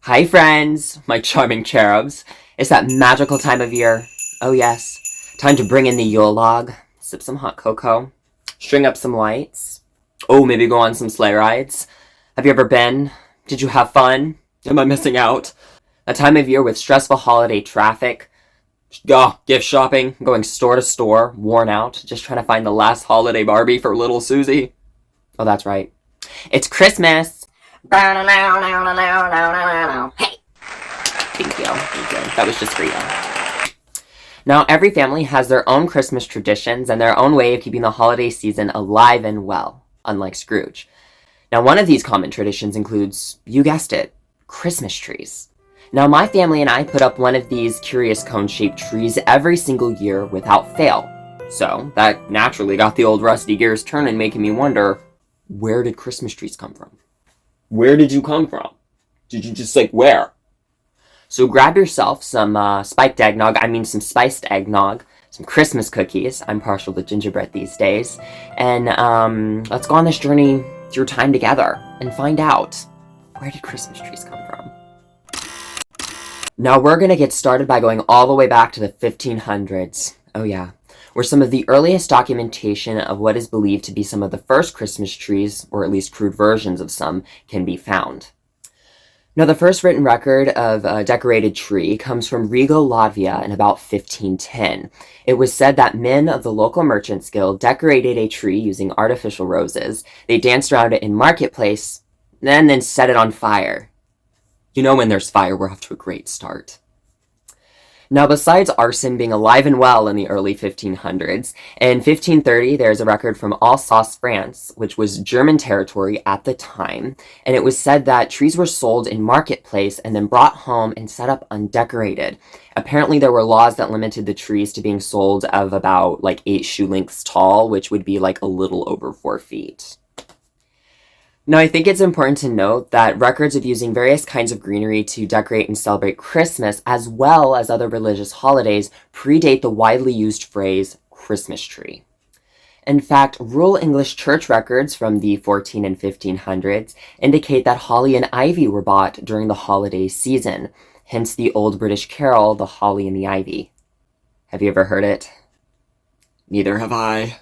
Hi friends, my charming cherubs. It's that magical time of year. Oh yes, time to bring in the Yule log, sip some hot cocoa, string up some lights. Oh, maybe go on some sleigh rides. Have you ever been? Did you have fun? Am I missing out? A time of year with stressful holiday traffic. Gift shopping, going store to store, worn out, just trying to find the last holiday Barbie for little Susie. Oh, that's right. It's Christmas! Hey! Thank you. That was just for you. Now, every family has their own Christmas traditions and their own way of keeping the holiday season alive and well, unlike Scrooge. Now, one of these common traditions includes, you guessed it, Christmas trees. Now, my family and I put up one of these curious cone-shaped trees every single year without fail. So, that naturally got the old rusty gears turning, making me wonder, where did Christmas trees come from? Where did you come from? Did you just, where? So grab yourself some some spiced eggnog, some Christmas cookies. I'm partial to gingerbread these days. And let's go on this journey through time together and find out, where did Christmas trees come from? Now we're going to get started by going all the way back to the 1500s. Oh yeah. Where some of the earliest documentation of what is believed to be some of the first Christmas trees, or at least crude versions of some, can be found. Now, the first written record of a decorated tree comes from Riga, Latvia in about 1510. It was said that men of the local merchants guild decorated a tree using artificial roses. They danced around it in marketplace, and then set it on fire. You know, when there's fire, we're off to a great start. Now, besides arson being alive and well in the early 1500s, in 1530 there's a record from Alsace, France, which was German territory at the time, and it was said that trees were sold in marketplace and then brought home and set up undecorated. Apparently there were laws that limited the trees to being sold of about 8 shoe lengths tall, which would be a little over 4 feet. Now, I think it's important to note that records of using various kinds of greenery to decorate and celebrate Christmas, as well as other religious holidays, predate the widely used phrase, Christmas tree. In fact, rural English church records from the 14 and 1500s indicate that holly and ivy were bought during the holiday season, hence the old British carol, The Holly and the Ivy. Have you ever heard it? Neither have I.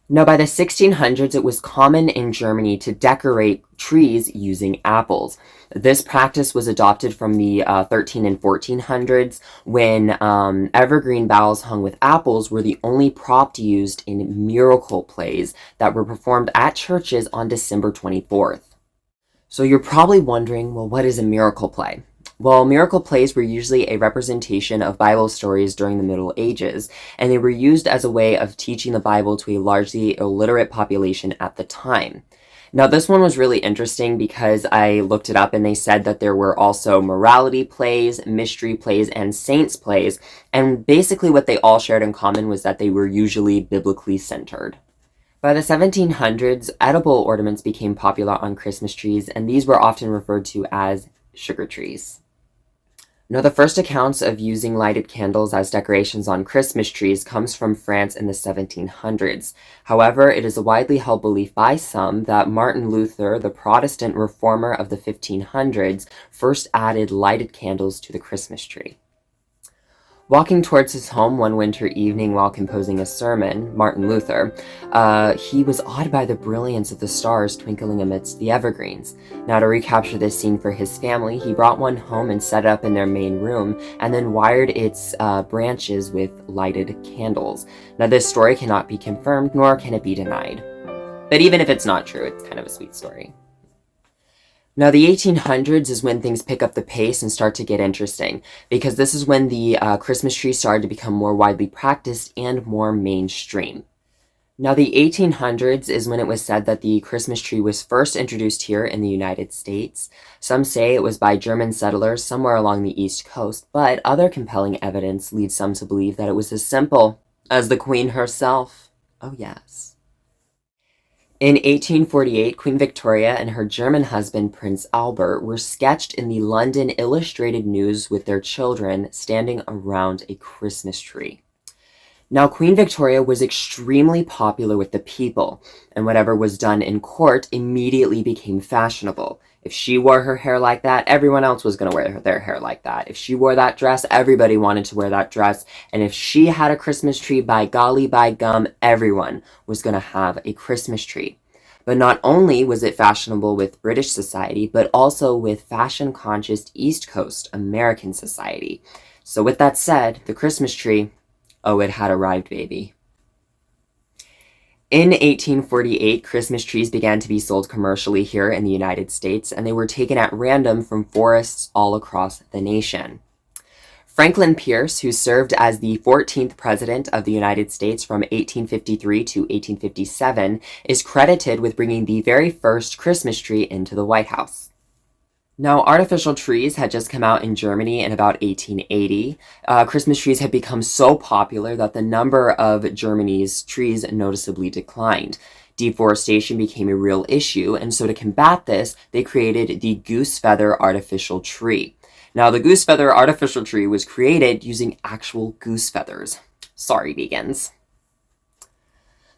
Now, by the 1600s, it was common in Germany to decorate trees using apples. This practice was adopted from the 13 and 1400s, when evergreen boughs hung with apples were the only prop used in miracle plays that were performed at churches on December 24th. So you're probably wondering, well, what is a miracle play? Well, miracle plays were usually a representation of Bible stories during the Middle Ages, and they were used as a way of teaching the Bible to a largely illiterate population at the time. Now, this one was really interesting because I looked it up and they said that there were also morality plays, mystery plays, and saints plays, and basically what they all shared in common was that they were usually biblically centered. By the 1700s, edible ornaments became popular on Christmas trees, and these were often referred to as sugar trees. Now, the first accounts of using lighted candles as decorations on Christmas trees comes from France in the 1700s. However, it is a widely held belief by some that Martin Luther, the Protestant reformer of the 1500s, first added lighted candles to the Christmas tree. Walking towards his home one winter evening while composing a sermon, Martin Luther, he was awed by the brilliance of the stars twinkling amidst the evergreens. Now, to recapture this scene for his family, he brought one home and set it up in their main room, and then wired its branches with lighted candles. Now, this story cannot be confirmed, nor can it be denied. But even if it's not true, it's kind of a sweet story. Now, the 1800s is when things pick up the pace and start to get interesting, because this is when the Christmas tree started to become more widely practiced and more mainstream. Now, the 1800s is when it was said that the Christmas tree was first introduced here in the United States. Some say it was by German settlers somewhere along the East Coast, but other compelling evidence leads some to believe that it was as simple as the Queen herself. Oh, yes. In 1848, Queen Victoria and her German husband, Prince Albert, were sketched in the London Illustrated News with their children standing around a Christmas tree. Now, Queen Victoria was extremely popular with the people, and whatever was done in court immediately became fashionable. If she wore her hair like that, everyone else was going to wear their hair like that. If she wore that dress, everybody wanted to wear that dress. And if she had a Christmas tree, by golly, by gum, everyone was going to have a Christmas tree. But not only was it fashionable with British society, but also with fashion-conscious East Coast American society. So with that said, the Christmas tree, oh, it had arrived, baby. In 1848, Christmas trees began to be sold commercially here in the United States, and they were taken at random from forests all across the nation. Franklin Pierce, who served as the 14th President of the United States from 1853 to 1857, is credited with bringing the very first Christmas tree into the White House. Now, artificial trees had just come out in Germany in about 1880. Christmas trees had become so popular that the number of Germany's trees noticeably declined. Deforestation became a real issue, and so to combat this, they created the goose feather artificial tree. Now, the goose feather artificial tree was created using actual goose feathers. Sorry, vegans.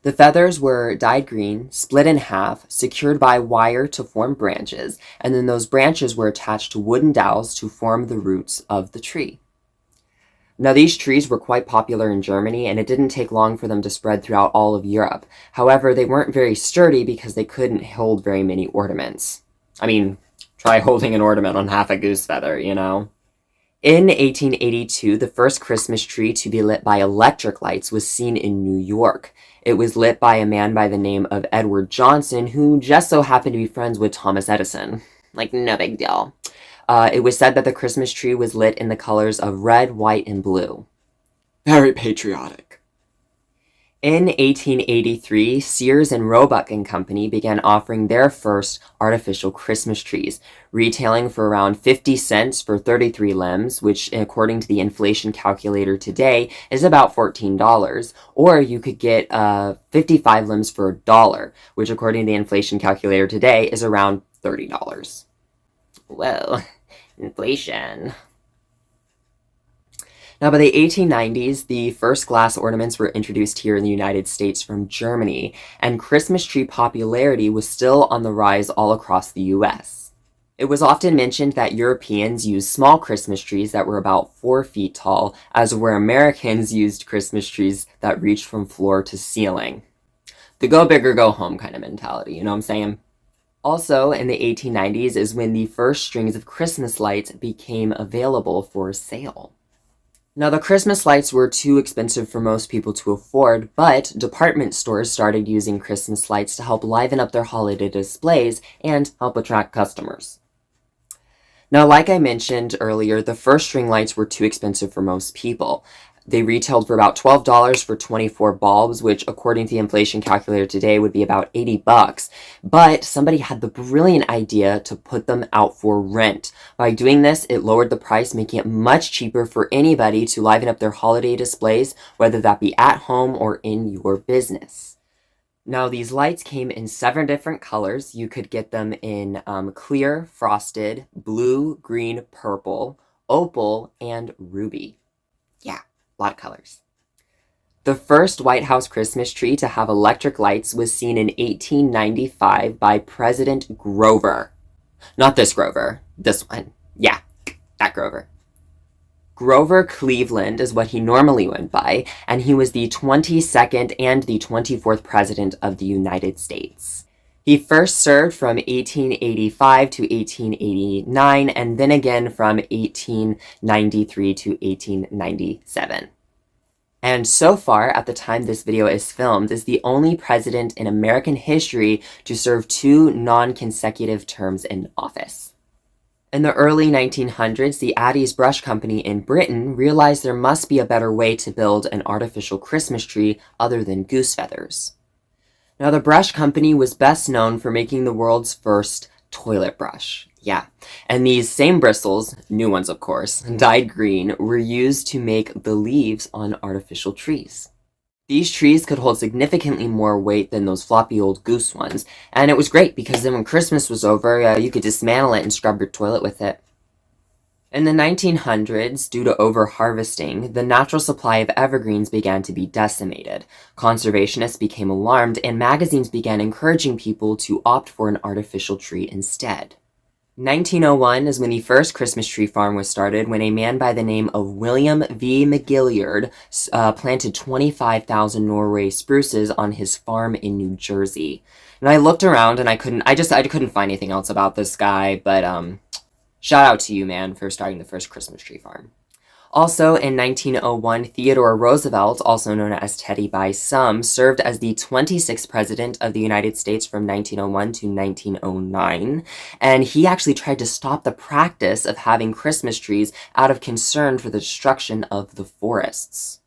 The feathers were dyed green, split in half, secured by wire to form branches, and then those branches were attached to wooden dowels to form the roots of the tree. Now, these trees were quite popular in Germany, and it didn't take long for them to spread throughout all of Europe. However, they weren't very sturdy because they couldn't hold very many ornaments. I mean, try holding an ornament on half a goose feather, you know? In 1882, the first Christmas tree to be lit by electric lights was seen in New York. It was lit by a man by the name of Edward Johnson, who just so happened to be friends with Thomas Edison. Like, no big deal. It was said that the Christmas tree was lit in the colors of red, white, and blue. Very patriotic. In 1883, Sears and Roebuck and Company began offering their first artificial Christmas trees, retailing for around 50 cents for 33 limbs, which according to the inflation calculator today is about $14, or you could get 55 limbs for $1, which according to the inflation calculator today is around $30. Whoa, inflation. Now, by the 1890s, the first glass ornaments were introduced here in the United States from Germany, and Christmas tree popularity was still on the rise all across the US. It was often mentioned that Europeans used small Christmas trees that were about 4 feet tall, as where Americans used Christmas trees that reached from floor to ceiling. The go big or go home kind of mentality, you know what I'm saying? Also, in the 1890s is when the first strings of Christmas lights became available for sale. Now, the Christmas lights were too expensive for most people to afford, but department stores started using Christmas lights to help liven up their holiday displays and help attract customers. Now, like I mentioned earlier, the first string lights were too expensive for most people. They retailed for about $12 for 24 bulbs, which according to the inflation calculator today would be about $80. But somebody had the brilliant idea to put them out for rent. By doing this, it lowered the price, making it much cheaper for anybody to liven up their holiday displays, whether that be at home or in your business. Now, these lights came in 7 different colors. You could get them in clear, frosted, blue, green, purple, opal, and ruby. Yeah. A lot of colors. The first White House Christmas tree to have electric lights was seen in 1895 by President Grover. Not this Grover, this one. Yeah, that Grover. Grover Cleveland is what he normally went by, and he was the 22nd and the 24th President of the United States. He first served from 1885 to 1889, and then again from 1893 to 1897. And so far, at the time this video is filmed, is the only president in American history to serve 2 non-consecutive terms in office. In the early 1900s, the Addy's Brush Company in Britain realized there must be a better way to build an artificial Christmas tree other than goose feathers. Now, the brush company was best known for making the world's first toilet brush. Yeah, and these same bristles, new ones of course, dyed green, were used to make the leaves on artificial trees. These trees could hold significantly more weight than those floppy old goose ones, and it was great because then when Christmas was over, you could dismantle it and scrub your toilet with it. In the 1900s, due to over-harvesting, the natural supply of evergreens began to be decimated. Conservationists became alarmed, and magazines began encouraging people to opt for an artificial tree instead. 1901 is when the first Christmas tree farm was started, when a man by the name of William V. McGilliard planted 25,000 Norway spruces on his farm in New Jersey. And I looked around and I couldn't find anything else about this guy, but shout out to you, man, for starting the first Christmas tree farm. Also, in 1901, Theodore Roosevelt, also known as Teddy by some, served as the 26th President of the United States from 1901 to 1909, and he actually tried to stop the practice of having Christmas trees out of concern for the destruction of the forests.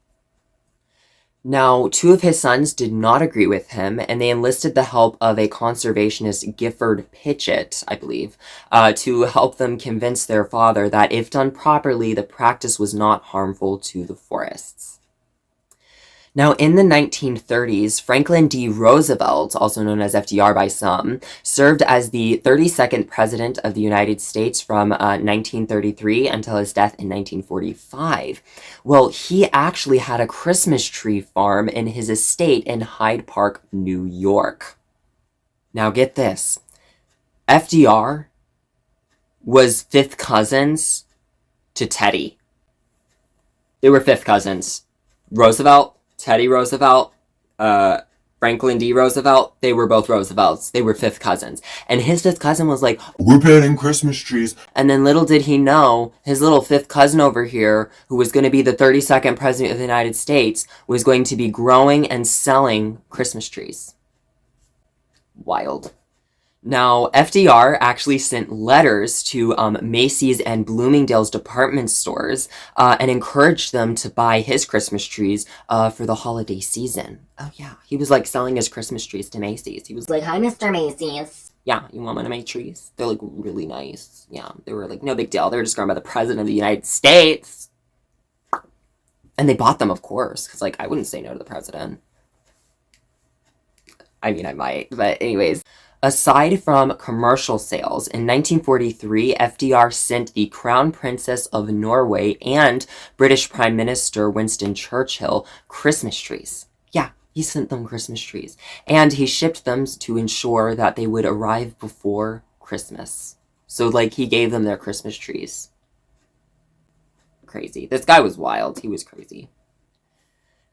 Now, two of his sons did not agree with him, and they enlisted the help of a conservationist, Gifford Pitchett, I believe, to help them convince their father that if done properly, the practice was not harmful to the forests. Now, in the 1930s, Franklin D. Roosevelt, also known as FDR by some, served as the 32nd President of the United States from 1933 until his death in 1945. Well, he actually had a Christmas tree farm in his estate in Hyde Park, New York. Now, get this. FDR was fifth cousins to Teddy. They were fifth cousins. Roosevelt, Teddy Roosevelt, Franklin D. Roosevelt, they were both Roosevelts. They were fifth cousins. And his fifth cousin was like, we're planting Christmas trees. And then little did he know, his little fifth cousin over here, who was going to be the 32nd President of the United States, was going to be growing and selling Christmas trees. Wild. Now, FDR actually sent letters to Macy's and Bloomingdale's department stores and encouraged them to buy his Christmas trees for the holiday season. Oh, yeah. He was, like, selling his Christmas trees to Macy's. He was like, hi, Mr. Macy's. Yeah, you want one of my trees? They're, like, really nice. Yeah, they were, like, no big deal. They were just grown by the President of the United States. And they bought them, of course, because, like, I wouldn't say no to the President. I mean, I might, but anyways. Aside from commercial sales, in 1943, FDR sent the Crown Princess of Norway and British Prime Minister Winston Churchill Christmas trees. Yeah, he sent them Christmas trees. And he shipped them to ensure that they would arrive before Christmas. So, like, he gave them their Christmas trees. Crazy. This guy was wild. He was crazy.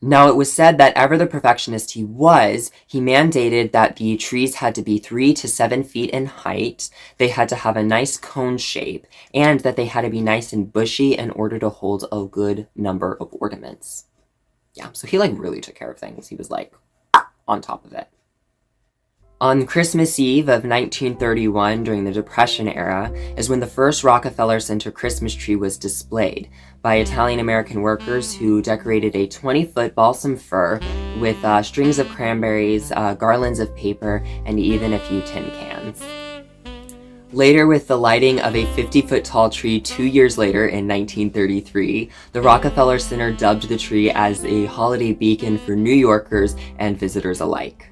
Now, it was said that ever the perfectionist he was, he mandated that the trees had to be 3 to 7 feet in height, they had to have a nice cone shape, and that they had to be nice and bushy in order to hold a good number of ornaments. Yeah, so he, like, really took care of things. He was, like, on top of it. On Christmas Eve of 1931, during the Depression era, is when the first Rockefeller Center Christmas tree was displayed by Italian-American workers who decorated a 20-foot balsam fir with strings of cranberries, garlands of paper, and even a few tin cans. Later, with the lighting of a 50-foot tall tree 2 years later in 1933, the Rockefeller Center dubbed the tree as a holiday beacon for New Yorkers and visitors alike.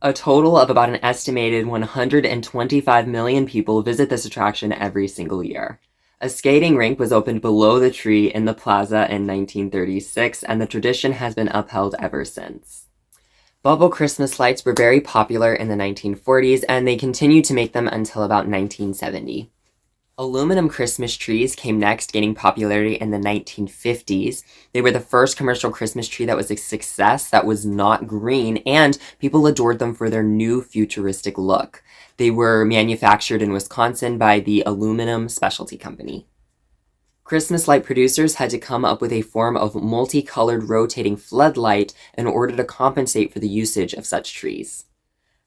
A total of about an estimated 125 million people visit this attraction every single year. A skating rink was opened below the tree in the plaza in 1936, and the tradition has been upheld ever since. Bubble Christmas lights were very popular in the 1940s, and they continued to make them until about 1970. Aluminum Christmas trees came next, gaining popularity in the 1950s. They were the first commercial Christmas tree that was a success, that was not green, and people adored them for their new futuristic look. They were manufactured in Wisconsin by the Aluminum Specialty Company. Christmas light producers had to come up with a form of multicolored rotating floodlight in order to compensate for the usage of such trees.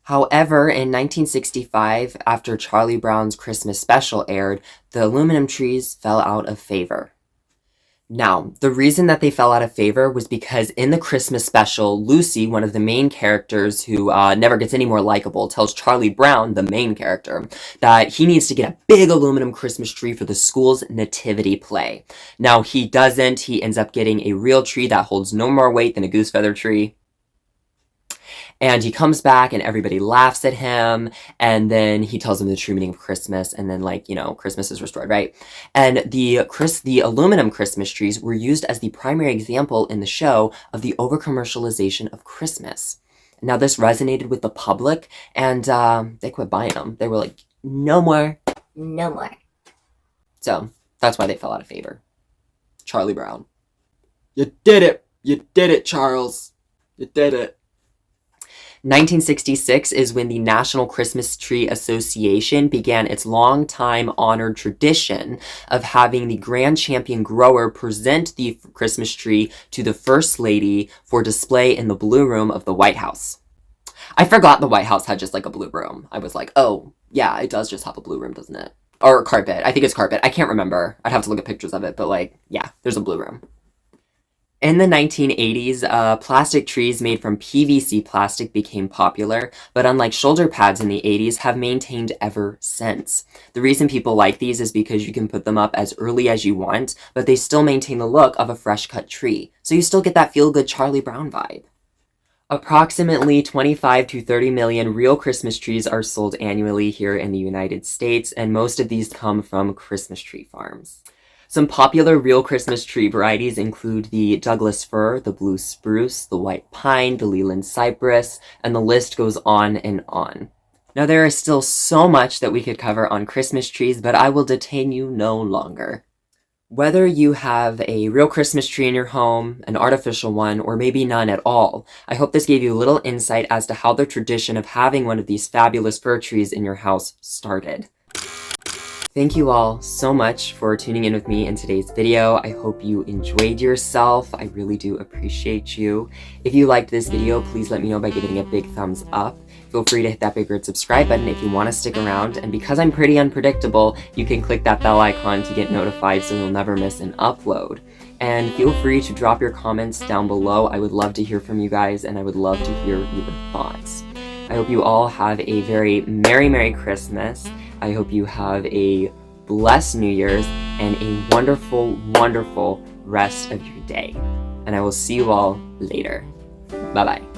However, in 1965, after Charlie Brown's Christmas special aired, the aluminum trees fell out of favor. Now, the reason that they fell out of favor was because in the Christmas special, Lucy, one of the main characters who never gets any more likable, tells Charlie Brown, the main character, that he needs to get a big aluminum Christmas tree for the school's nativity play. Now, he doesn't. He ends up getting a real tree that holds no more weight than a goose feather tree. And he comes back and everybody laughs at him, and then he tells them the true meaning of Christmas, and then, like, you know, Christmas is restored, right? And the aluminum Christmas trees were used as the primary example in the show of the over-commercialization of Christmas. Now, this resonated with the public, and they quit buying them. They were like, no more. No more. So that's why they fell out of favor. Charlie Brown. You did it! You did it, Charles! You did it! 1966 is when the National Christmas Tree Association began its long-time honored tradition of having the grand champion grower present the Christmas tree to the First Lady for display in the Blue Room of the White House. I forgot the White House had just like a blue room. I was like, oh, yeah, it does just have a blue room, doesn't it? Or carpet. I think it's carpet. I can't remember. I'd have to look at pictures of it, but like, yeah, there's a blue room. In the 1980s, plastic trees made from PVC plastic became popular, but unlike shoulder pads in the 80s, have maintained ever since. The reason people like these is because you can put them up as early as you want, but they still maintain the look of a fresh-cut tree, so you still get that feel-good Charlie Brown vibe. Approximately 25 to 30 million real Christmas trees are sold annually here in the United States, and most of these come from Christmas tree farms. Some popular real Christmas tree varieties include the Douglas fir, the blue spruce, the white pine, the Leland cypress, and the list goes on and on. Now there is still so much that we could cover on Christmas trees, but I will detain you no longer. Whether you have a real Christmas tree in your home, an artificial one, or maybe none at all, I hope this gave you a little insight as to how the tradition of having one of these fabulous fir trees in your house started. Thank you all so much for tuning in with me in today's video. I hope you enjoyed yourself. I really do appreciate you. If you liked this video, please let me know by giving it a big thumbs up. Feel free to hit that big red subscribe button if you want to stick around. And because I'm pretty unpredictable, you can click that bell icon to get notified so you'll never miss an upload. And feel free to drop your comments down below. I would love to hear from you guys, and I would love to hear your thoughts. I hope you all have a very Merry Christmas. I hope you have a blessed New Year's and a wonderful, wonderful rest of your day. And I will see you all later. Bye-bye.